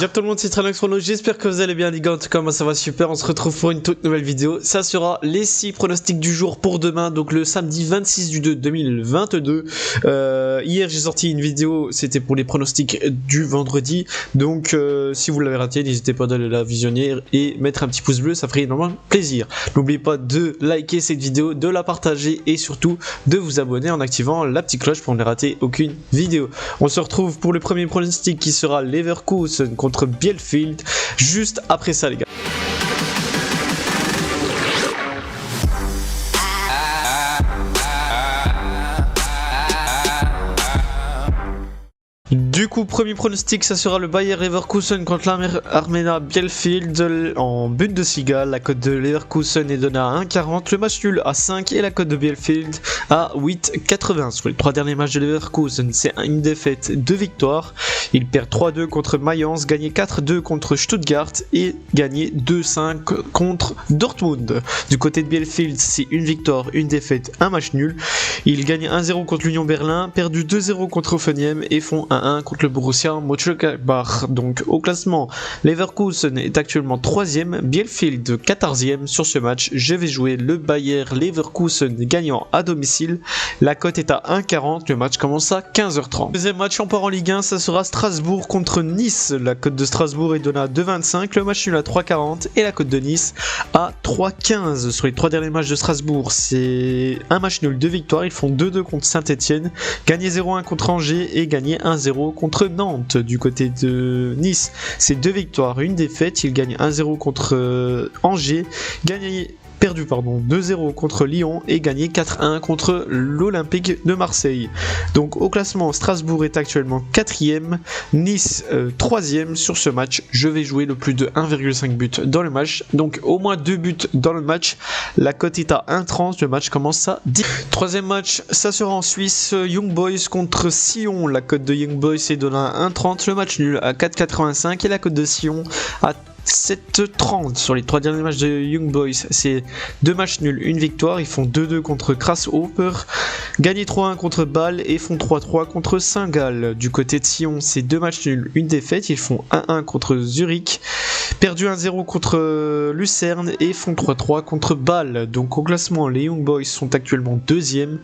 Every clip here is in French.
Y'a tout le monde, c'est Tranox Chrono, j'espère que vous allez bien les gars, en tout cas moi ça va super, on se retrouve pour une toute nouvelle vidéo. Ça sera les 6 pronostics du jour pour demain, donc le samedi 26 du 2 2022. Hier j'ai sorti une vidéo, c'était pour les pronostics du vendredi, donc si vous l'avez raté, n'hésitez pas à aller la visionner et mettre un petit pouce bleu, ça ferait énormément plaisir. N'oubliez pas de liker cette vidéo, de la partager et surtout de vous abonner en activant la petite cloche pour ne rater aucune vidéo. On se retrouve pour le premier pronostic qui sera Leverkusen contre Bielefeld, juste après ça les gars. Du coup, premier pronostic, ça sera le Bayer Leverkusen contre l'Armenia Bielefeld en Bundesliga. La cote de Leverkusen est donnée à 1,40, le match nul à 5 et la cote de Bielefeld à 8,80. Sur les 3 derniers matchs de Leverkusen, c'est une défaite, 2 victoires. Il perd 3-2 contre Mayence, gagné 4-2 contre Stuttgart et gagné 2-5 contre Dortmund. Du côté de Bielefeld, c'est une victoire, une défaite, un match nul. Il gagne 1-0 contre l'Union Berlin, perdu 2-0 contre Hoffenheim et font 1-1 contre le Borussia Mönchengladbach. Donc au classement, Leverkusen est actuellement 3ème, Bielefeld 14ème. Sur ce match, je vais jouer le Bayer Leverkusen gagnant à domicile. La cote est à 1,40, le match commence à 15h30. Deuxième match, on part en Ligue 1, ça sera Strasbourg contre Nice. La cote de Strasbourg est donnée à 2,25, le match nul à 3,40 et la cote de Nice à 3,15. Sur les 3 derniers matchs de Strasbourg, c'est un match nul, 2 victoires. Ils font 2-2 contre Saint-Etienne, gagné 0-1 contre Angers et gagné 1-0 contre Nantes. Du côté de Nice, c'est 2 victoires, une défaite. Il gagne 1-0 contre Angers, perdu 2-0 contre Lyon et gagné 4-1 contre l'Olympique de Marseille. Donc au classement, Strasbourg est actuellement 4ème, Nice 3ème. Sur ce match, je vais jouer le plus de 1,5 but dans le match, donc au moins 2 buts dans le match. La cote est à 1,30, le match commence à 10. Troisième match, ça sera en Suisse, Young Boys contre Sion. La cote de Young Boys est donnée à 1,30, le match nul à 4,85 et la cote de Sion à 7,30. Sur les 3 derniers matchs de Young Boys, c'est 2 matchs nuls, une victoire. Ils font 2-2 contre Grasshopper, gagné 3-1 contre Bâle et font 3-3 contre Saint-Gall. Du côté de Sion, c'est 2 matchs nuls, une défaite. Ils font 1-1 contre Zurich, perdu 1-0 contre Lucerne et font 3-3 contre Bâle. Donc au classement, les Young Boys sont actuellement 2ème,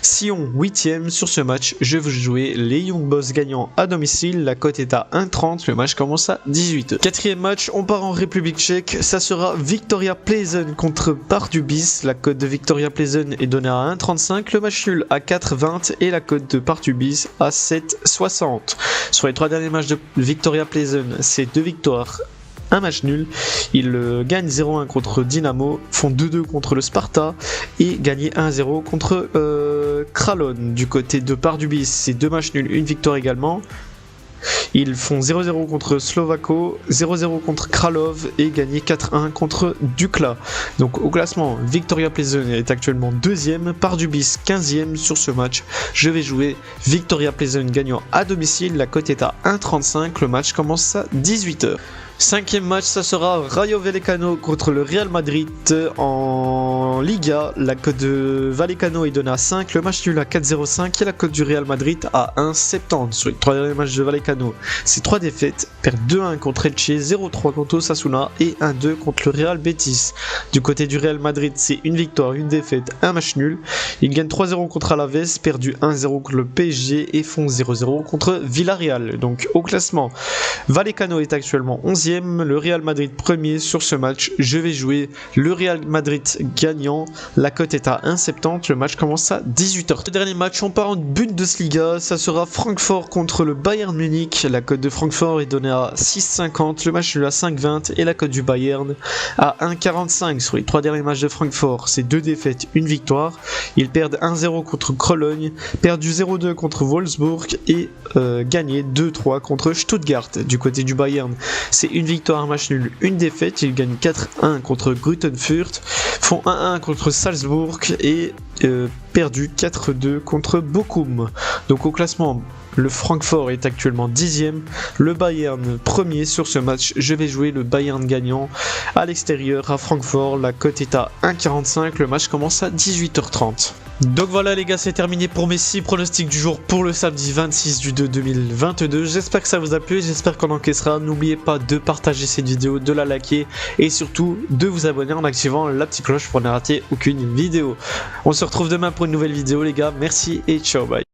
Sion 8ème. Sur ce match, je vais jouer les Young Boys gagnants à domicile. La cote est à 1,30, le match commence à 18h. Quatrième match, on part en République tchèque, ça sera Viktoria Plzeň contre Pardubice. La cote de Viktoria Plzeň est donnée à 1,35, le match nul à 4,20 et la cote de Pardubice à 7,60. Sur les 3 derniers matchs de Viktoria Plzeň, c'est 2 victoires, un match nul. Ils gagnent 0-1 contre Dynamo, font 2-2 contre le Sparta et gagné 1-0 contre Kralon. Du côté de Pardubice, c'est 2 matchs nuls, une victoire également. Ils font 0-0 contre Slovako, 0-0 contre Kralov et gagné 4-1 contre Dukla. Donc au classement, Viktoria Plzeň est actuellement 2ème, Pardubice 15ème. Sur ce match, je vais jouer Viktoria Plzeň gagnant à domicile. La cote est à 1,35, le match commence à 18h. Cinquième match, ça sera Rayo Vallecano contre le Real Madrid en Liga. La cote de Vallecano est donnée à 5, le match nul à 4,05 et la cote du Real Madrid à 1,70. Sur les 3 derniers matchs de Vallecano, c'est 3 défaites, perd 2-1 contre Elche, 0-3 contre Osasuna et 1-2 contre le Real Betis. Du côté du Real Madrid, c'est une victoire, une défaite, un match nul. Ils gagnent 3-0 contre Alaves, perdu 1-0 contre le PSG et font 0-0 contre Villarreal. Donc au classement, Vallecano est actuellement 11ème, le Real Madrid premier. Sur ce match, je vais jouer le Real Madrid gagnant. La cote est à 1,70, le match commence à 18h. Le dernier match, on part en Bundesliga, ça sera Francfort contre le Bayern Munich. La cote de Francfort est donnée à 6,50, le match nul à 5,20 et la cote du Bayern à 1,45. Sur les 3 derniers matchs de Francfort, c'est 2 défaites, une victoire. Ils perdent 1-0 contre Cologne, perdu 0-2 contre Wolfsburg et gagné 2-3 contre Stuttgart. Du côté du Bayern, c'est une victoire, un match nul, une défaite. Ils gagnent 4-1 contre Gruttenfurt, font 1-1 contre Salzbourg et perdu 4-2 contre Bochum. Donc au classement, Le Francfort est actuellement 10e. Le Bayern premier sur ce match. Je vais jouer le Bayern gagnant à l'extérieur à Francfort. La cote est à 1,45. Le match commence à 18h30. Donc voilà les gars, c'est terminé pour mes 6 pronostics du jour pour le samedi 26 du 2 2022. J'espère que ça vous a plu, j'espère qu'on encaissera. N'oubliez pas de partager cette vidéo, de la liker et surtout de vous abonner en activant la petite cloche pour ne rater aucune vidéo. On se retrouve demain pour une nouvelle vidéo les gars, merci et ciao, bye.